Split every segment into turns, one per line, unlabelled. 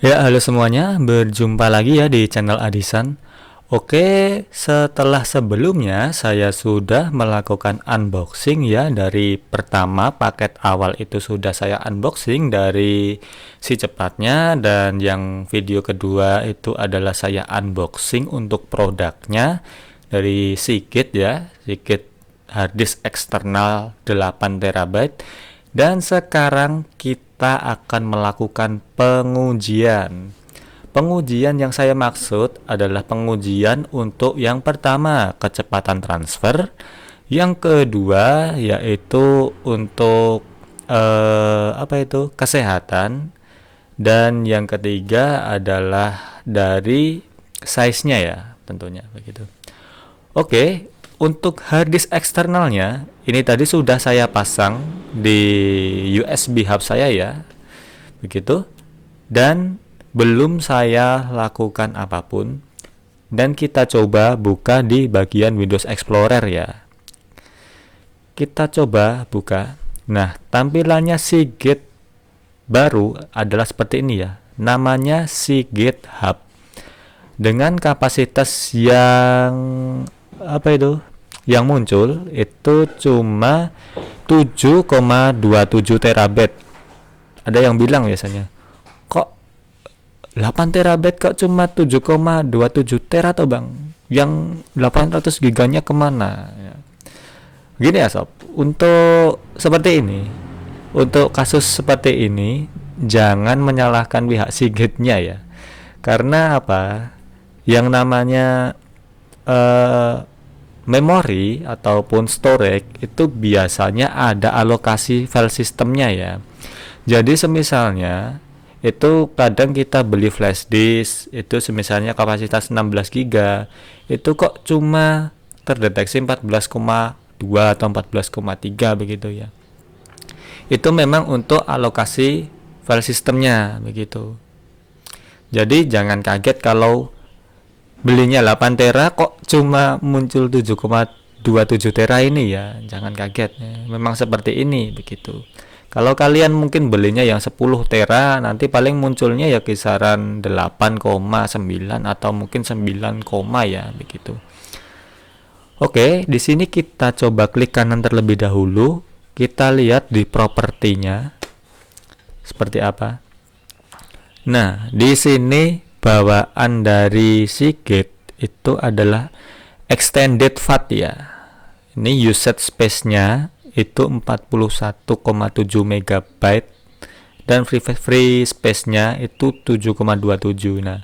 Ya, halo semuanya, berjumpa lagi ya di channel Adisan. Oke, setelah sebelumnya saya sudah melakukan unboxing ya. Dari pertama paket awal itu sudah saya unboxing dari si cepatnya, dan yang video kedua itu adalah saya unboxing untuk produknya dari Seagate ya, Seagate harddisk eksternal 8 terabyte. Dan sekarang kita akan melakukan pengujian. Pengujian yang saya maksud adalah pengujian untuk yang pertama kecepatan transfer, yang kedua yaitu untuk kesehatan, dan yang ketiga adalah dari size-nya ya, tentunya begitu. Oke, untuk harddisk eksternalnya ini tadi sudah saya pasang di USB hub saya ya, begitu. Dan belum saya lakukan apapun, dan kita coba buka di bagian Windows Explorer ya. Kita coba buka. Nah, tampilannya Seagate baru adalah seperti ini ya. Namanya Seagate Hub dengan kapasitas yang yang muncul itu cuma 7,27 terabyte. Ada yang bilang biasanya, kok 8 terabyte kok cuma 7,27 tera tuh bang, yang 800 giganya kemana ya. Gini ya sob, untuk seperti ini, untuk kasus seperti ini jangan menyalahkan pihak Seagate-nya ya. Karena apa, yang namanya memori ataupun storage itu biasanya ada alokasi file sistemnya ya. Jadi semisalnya itu kadang kita beli flash disk itu semisalnya kapasitas 16 GB, itu kok cuma terdeteksi 14,2 atau 14,3 begitu ya. Itu memang untuk alokasi file sistemnya begitu. Jadi jangan kaget kalau belinya 8 tera kok cuma muncul 7,27 tera ini ya, jangan kaget ya. Memang seperti ini begitu. Kalau kalian mungkin belinya yang 10 tera, nanti paling munculnya ya kisaran 8,9 atau mungkin 9, ya begitu. Oke, di sini kita coba klik kanan terlebih dahulu. Kita lihat di propertinya seperti apa. Nah, di sini bawaan dari Seagate itu adalah extended FAT ya. Ini usage space-nya itu 41,7 MB dan free space-nya itu 7,27. Nah,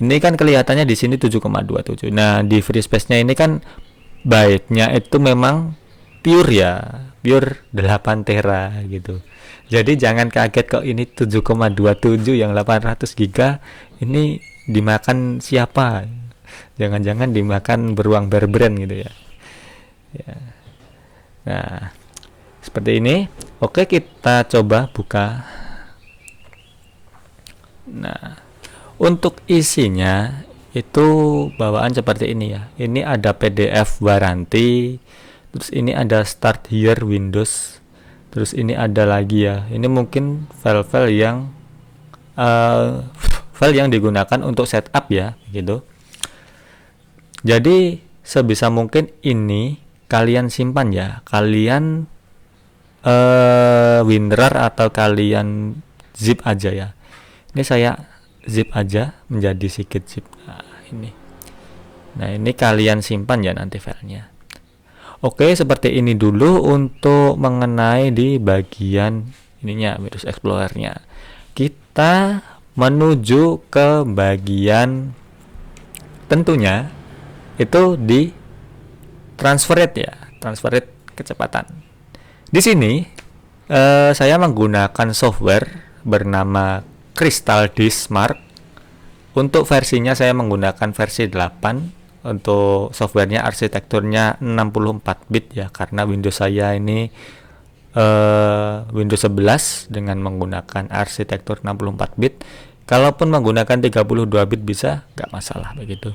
ini kan kelihatannya di sini 7,27. Nah, di free space-nya ini kan byte-nya itu memang pure ya, pure 8 tera gitu. Jadi jangan kaget kok ini 7,27 yang 800 giga ini dimakan siapa? Jangan-jangan dimakan beruang berbrand gitu ya. Ya. Nah, seperti ini. Oke, kita coba buka. Nah, untuk isinya itu bawaan seperti ini ya. Ini ada PDF waranti, terus ini ada start here Windows, terus ini ada lagi ya, ini mungkin file-file yang digunakan untuk setup ya gitu. Jadi sebisa mungkin ini kalian simpan ya, kalian WinRAR atau kalian zip aja ya. Ini saya zip aja menjadi sedikit zip. Nah ini kalian simpan ya nanti filenya. Oke, seperti ini dulu untuk mengenai di bagian ininya Windows Explorer-nya. Kita menuju ke bagian tentunya itu di transfer rate ya, transfer rate kecepatan. Di sini saya menggunakan software bernama Crystal Disk Mark. Untuk versinya saya menggunakan versi 8. Untuk softwarenya arsitekturnya 64 bit ya, karena Windows saya ini Windows 11 dengan menggunakan arsitektur 64 bit. Kalaupun menggunakan 32 bit bisa, nggak masalah begitu.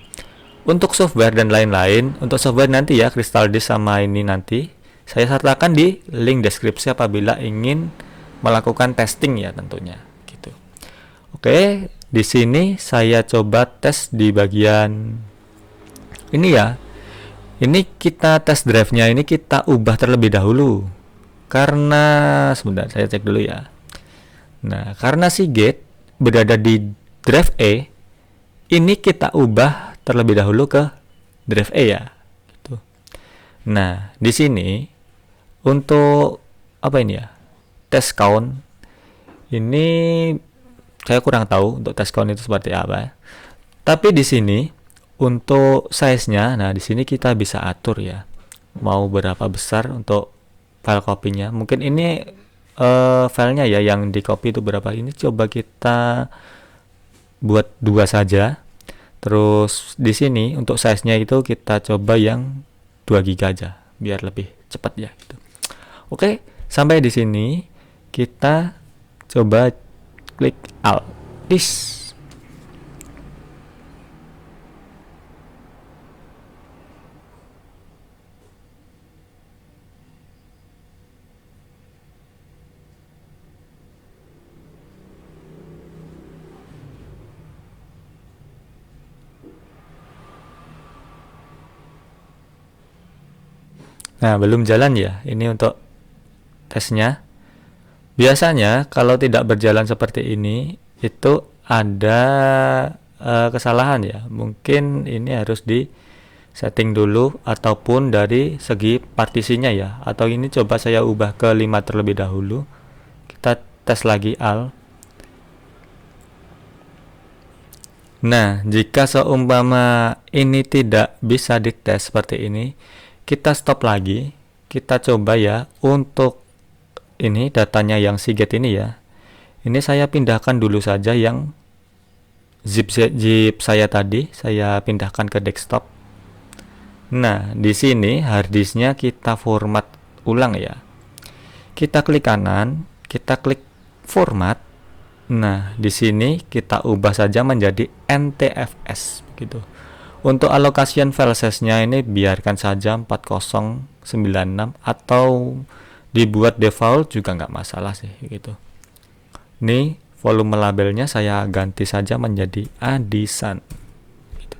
Untuk software dan lain-lain, untuk software nanti ya Crystal Disk sama ini nanti saya sertakan di link deskripsi apabila ingin melakukan testing ya tentunya gitu. Oke, Di sini saya coba tes di bagian ini ya. Ini kita tes drive-nya ini kita ubah terlebih dahulu. Karena sebentar saya cek dulu ya. Nah, karena si gate berada di drive E, ini kita ubah terlebih dahulu ke drive E ya. Gitu. Nah, di sini untuk apa ini ya? Test count ini saya kurang tahu untuk test count itu seperti apa. Tapi di sini untuk size-nya, nah di sini kita bisa atur ya. Mau berapa besar untuk file copy-nya. Mungkin ini filenya ya yang di copy itu berapa. Ini coba kita buat 2 saja. Terus di sini untuk size-nya itu kita coba yang 2 GB aja biar lebih cepat ya gitu. Oke, sampai di sini kita coba klik Alt. This. Nah, belum jalan ya. Ini untuk tesnya. Biasanya kalau tidak berjalan seperti ini itu ada kesalahan ya. Mungkin ini harus di setting dulu ataupun dari segi partisinya ya. Atau ini coba saya ubah ke 5 terlebih dahulu. Kita tes lagi al. Nah, jika seumpama ini tidak bisa dites seperti ini, kita stop lagi. Kita coba ya untuk ini datanya yang Seagate ini ya. Ini saya pindahkan dulu saja yang zip saya tadi, saya pindahkan ke desktop. Nah, di sini harddisknya kita format ulang ya. Kita klik kanan, kita klik format. Nah, di sini kita ubah saja menjadi NTFS gitu. Untuk allocation file size-nya ini biarkan saja 4096 atau dibuat default juga nggak masalah sih gitu. Ini volume labelnya saya ganti saja menjadi Adisan gitu.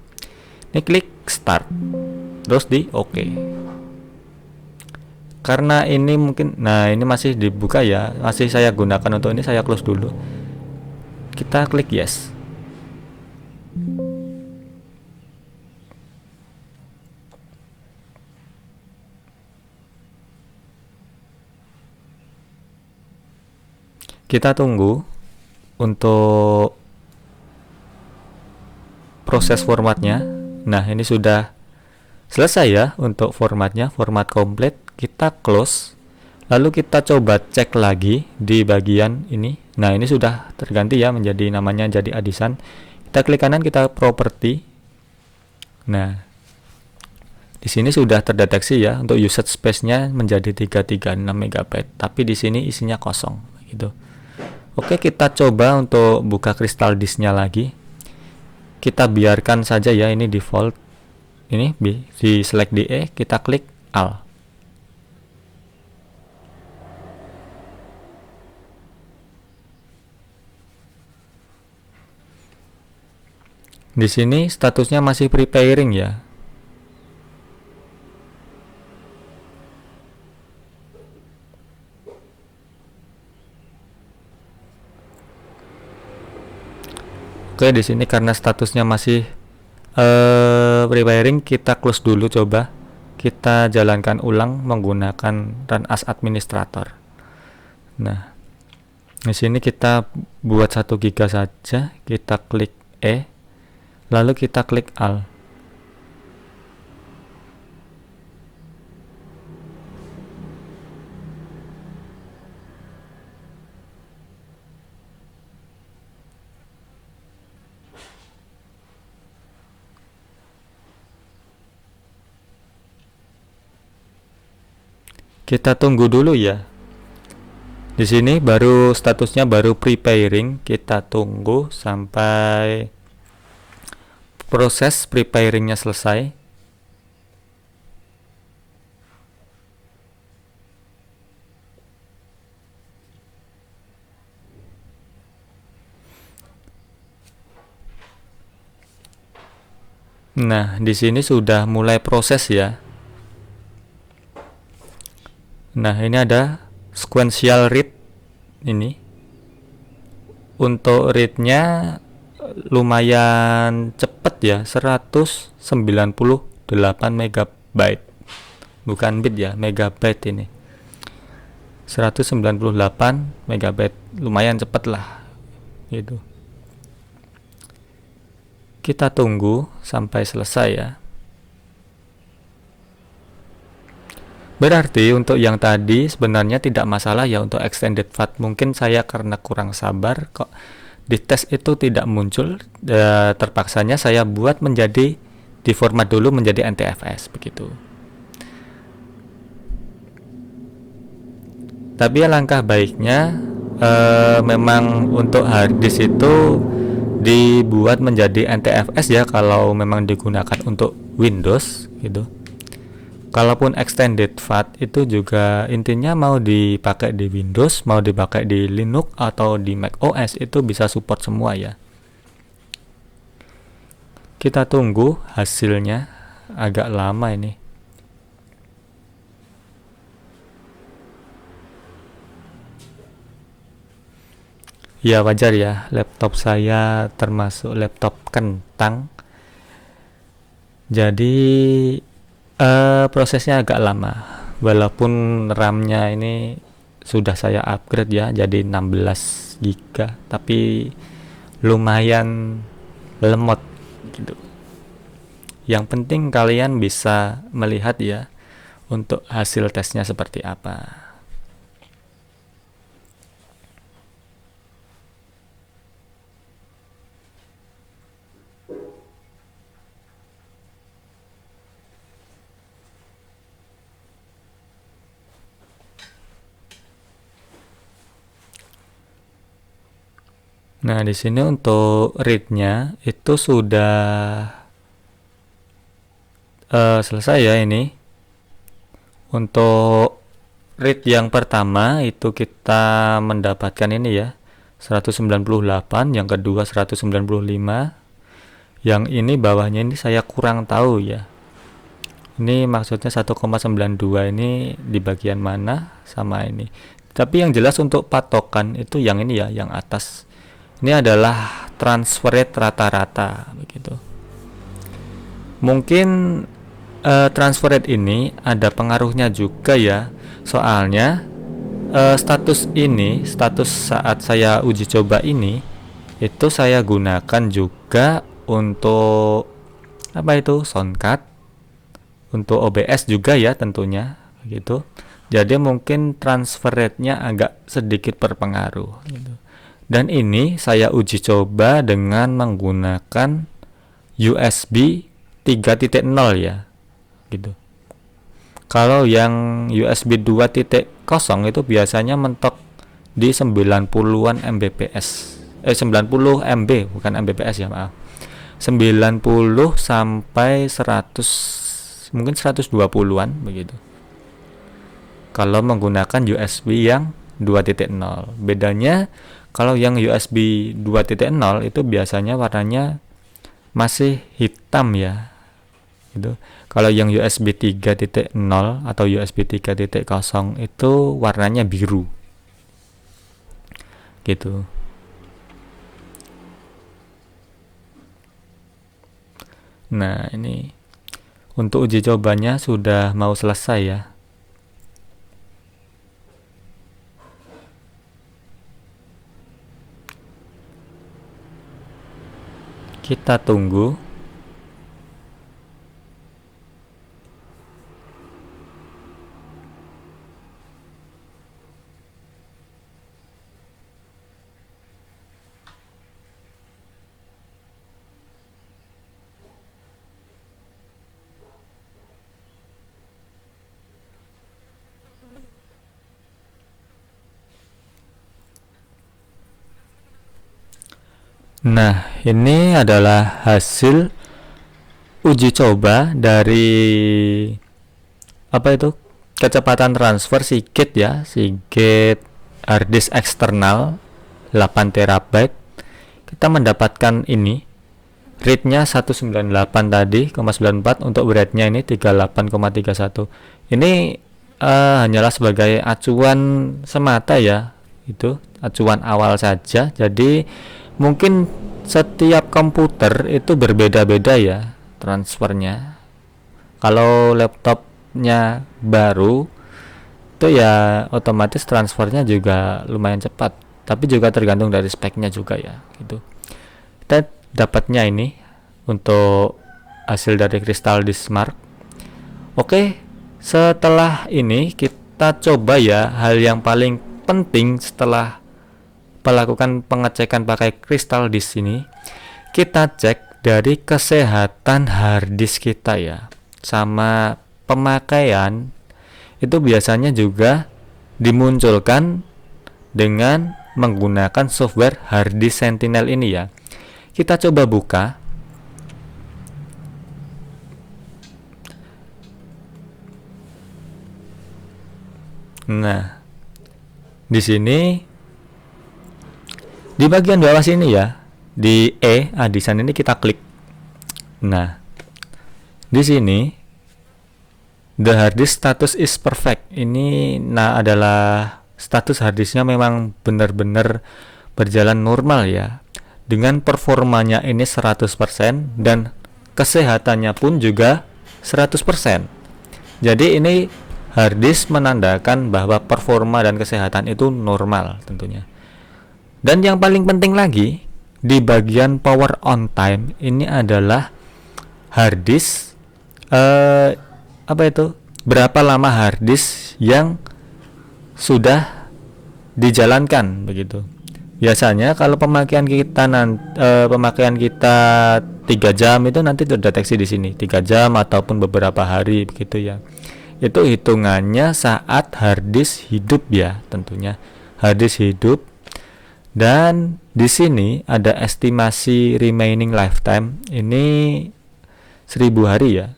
Ini klik start terus di OK. Karena ini mungkin, nah ini masih dibuka ya, masih saya gunakan untuk ini, saya close dulu. Kita klik yes. Kita tunggu untuk proses formatnya. Nah, ini sudah selesai ya untuk formatnya, format komplit. Kita close. Lalu kita coba cek lagi di bagian ini. Nah, ini sudah terganti ya menjadi namanya jadi Adisan. Kita klik kanan, kita property. Nah, di sini sudah terdeteksi ya untuk usage space-nya menjadi 336 MB, tapi di sini isinya kosong gitu. Oke, kita coba untuk buka kristal disknya lagi. Kita biarkan saja ya ini default. Ini di select DE, kita klik Al. Di sini statusnya masih preparing ya. Oke, di sini karena statusnya masih preparing, kita close dulu coba. Kita jalankan ulang menggunakan run as administrator. Nah, di sini kita buat 1 GB saja, kita klik E, lalu kita klik Al. Kita tunggu dulu ya. Di sini baru statusnya baru preparing, kita tunggu sampai proses preparingnya selesai. Nah, di sini sudah mulai proses ya. Nah, ini ada sequential read ini. Untuk read-nya lumayan cepet ya, 198 megabyte. Bukan bit ya, megabyte ini. 198 megabyte, lumayan cepet lah gitu. Kita tunggu sampai selesai ya. Berarti untuk yang tadi sebenarnya tidak masalah ya untuk extended FAT. Mungkin saya karena kurang sabar kok di tes itu tidak muncul, terpaksanya saya buat menjadi di format dulu menjadi NTFS begitu. Tapi alangkah baiknya memang untuk harddisk itu dibuat menjadi NTFS ya kalau memang digunakan untuk Windows gitu. Kalaupun extended FAT itu juga intinya mau dipakai di Windows, mau dipakai di Linux atau di Mac OS itu bisa support semua ya. Kita tunggu hasilnya, agak lama ini. Ya wajar ya, laptop saya termasuk laptop kentang. Jadi prosesnya agak lama. Walaupun RAM-nya ini sudah saya upgrade ya jadi 16 GB, tapi lumayan lemot gitu. Yang penting kalian bisa melihat ya untuk hasil tesnya seperti apa. Nah, di sini untuk read-nya itu sudah selesai ya ini. Untuk read yang pertama itu kita mendapatkan ini ya 198, yang kedua 195. Yang ini bawahnya ini saya kurang tahu ya. Ini maksudnya 1,92 ini di bagian mana sama ini. Tapi yang jelas untuk patokan itu yang ini ya, yang atas. Ini adalah transfer rate rata-rata begitu. Mungkin transfer rate ini ada pengaruhnya juga ya. Soalnya status saat saya uji coba ini itu saya gunakan juga untuk apa itu? Soundcard, untuk OBS juga ya tentunya begitu. Jadi mungkin transfer rate-nya agak sedikit berpengaruh gitu. Dan ini saya uji coba dengan menggunakan USB 3.0 ya gitu. Kalau yang USB 2.0 itu biasanya mentok di 90-an Mbps. 90 MB bukan Mbps ya, maaf. 90 sampai 100, mungkin 120-an begitu. Kalau menggunakan USB yang 2.0. Bedanya kalau yang USB 2.0 itu biasanya warnanya masih hitam ya gitu. Kalau yang USB 3.0 atau USB 3.0 itu warnanya biru gitu. Nah, ini untuk uji cobanya sudah mau selesai ya. Kita tunggu. Nah, ini adalah hasil uji coba dari apa itu? Kecepatan transfer Seagate ya, Seagate harddisk eksternal 8 terabyte. Kita mendapatkan ini read-nya 198 tadi, 0,94, untuk write-nya ini 38,31. Ini hanyalah sebagai acuan semata ya, itu acuan awal saja. Jadi mungkin setiap komputer itu berbeda-beda ya transfernya. Kalau laptopnya baru itu ya otomatis transfernya juga lumayan cepat, tapi juga tergantung dari speknya juga ya gitu. Kita dapatnya ini untuk hasil dari Crystal Disk Mark. Oke, setelah ini kita coba ya hal yang paling penting setelah melakukan pengecekan pakai Crystal Disk ini. Kita cek dari kesehatan hard disk kita ya, sama pemakaian. Itu biasanya juga dimunculkan dengan menggunakan software hard disk Sentinel ini ya. Kita coba buka. Nah, di sini di bagian bawah sini ya, di di sana ini kita klik. Nah, di sini the hard disk status is perfect. Ini adalah status hard disknya memang benar-benar berjalan normal ya. Dengan performanya ini 100% dan kesehatannya pun juga 100%. Jadi ini hard disk menandakan bahwa performa dan kesehatan itu normal tentunya. Dan yang paling penting lagi, di bagian power on time ini adalah hard disk berapa lama hard disk yang sudah dijalankan begitu. Biasanya kalau pemakaian kita 3 jam itu nanti terdeteksi di sini 3 jam ataupun beberapa hari begitu ya. Itu hitungannya saat hard disk hidup ya tentunya. Hard disk hidup, dan di sini ada estimasi remaining lifetime ini 1000 hari ya.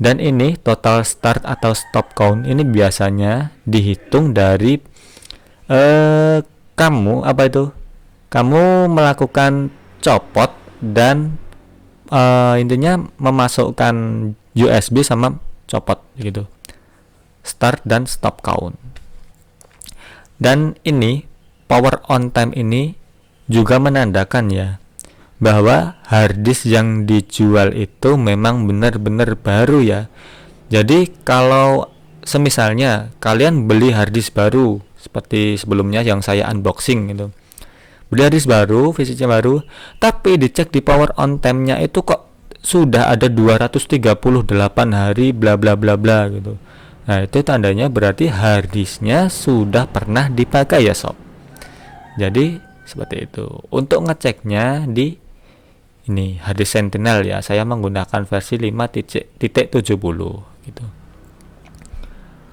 Dan ini total start atau stop count ini biasanya dihitung dari kamu melakukan copot dan intinya memasukkan USB sama copot gitu, start dan stop count. Dan ini power on time ini juga menandakan ya bahwa hard disk yang dijual itu memang benar-benar baru ya. Jadi kalau semisalnya kalian beli hard disk baru seperti sebelumnya yang saya unboxing gitu, beli hard disk baru, fisiknya baru, tapi dicek di power on time-nya itu kok sudah ada 238 hari bla bla bla bla gitu. Nah, itu tandanya berarti hard disknya sudah pernah dipakai ya sob. Jadi seperti itu. Untuk ngeceknya di ini hard disk Sentinel ya, saya menggunakan versi 5.70 gitu.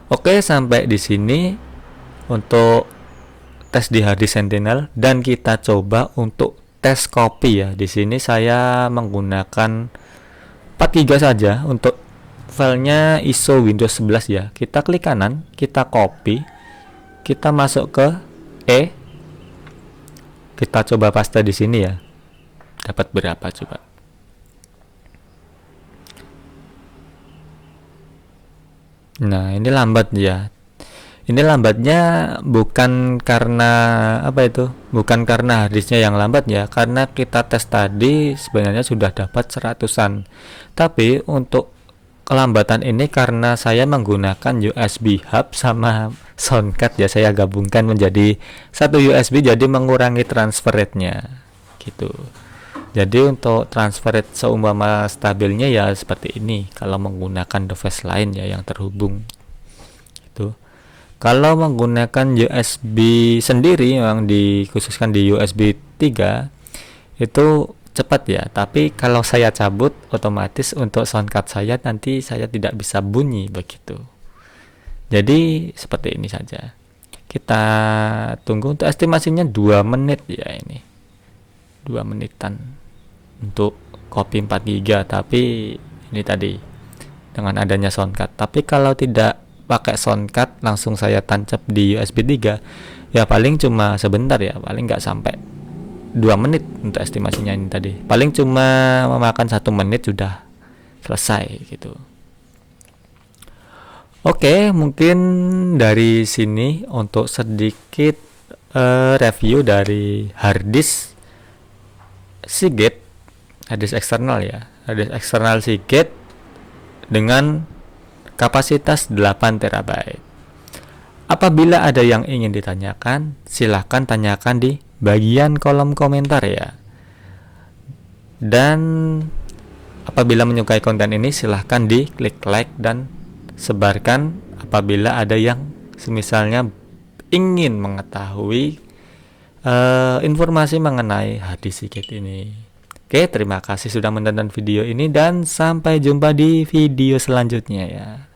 Oke, sampai di sini untuk tes di hard disk Sentinel, dan kita coba untuk tes copy ya. Di sini saya menggunakan 4 GB saja untuk filenya ISO Windows 11 ya. Kita klik kanan, kita copy, kita masuk ke kita coba paste di sini ya. Dapat berapa coba? Nah, ini lambat ya. Ini lambatnya bukan karena bukan karena harddisknya yang lambat ya, karena kita tes tadi sebenarnya sudah dapat 100-an. Tapi untuk kelambatan ini karena saya menggunakan USB hub sama soundcard ya, saya gabungkan menjadi satu USB, jadi mengurangi transfer rate-nya gitu. Jadi untuk transfer rate seumpama stabilnya ya seperti ini kalau menggunakan device lain ya yang terhubung itu. Kalau menggunakan USB sendiri memang dikhususkan di USB 3 itu cepat ya, tapi kalau saya cabut otomatis untuk soundcard saya nanti saya tidak bisa bunyi begitu. Jadi seperti ini saja. Kita tunggu untuk estimasinya 2 menit ya, ini 2 menitan untuk copy 4 GB, tapi ini tadi dengan adanya soundcard. Tapi kalau tidak pakai soundcard langsung saya tancap di USB 3 ya paling cuma sebentar ya, paling nggak sampai 2 menit untuk estimasinya ini tadi. Paling cuma memakan 1 menit sudah selesai gitu. Oke, mungkin dari sini untuk sedikit review dari harddisk Seagate, harddisk eksternal ya, harddisk eksternal Seagate dengan kapasitas 8 TB. Apabila ada yang ingin ditanyakan, silahkan tanyakan di bagian kolom komentar ya. Dan apabila menyukai konten ini, silahkan di klik like dan sebarkan apabila ada yang semisalnya ingin mengetahui informasi mengenai harddisk Seagate ini. Oke, terima kasih sudah menonton video ini dan sampai jumpa di video selanjutnya ya.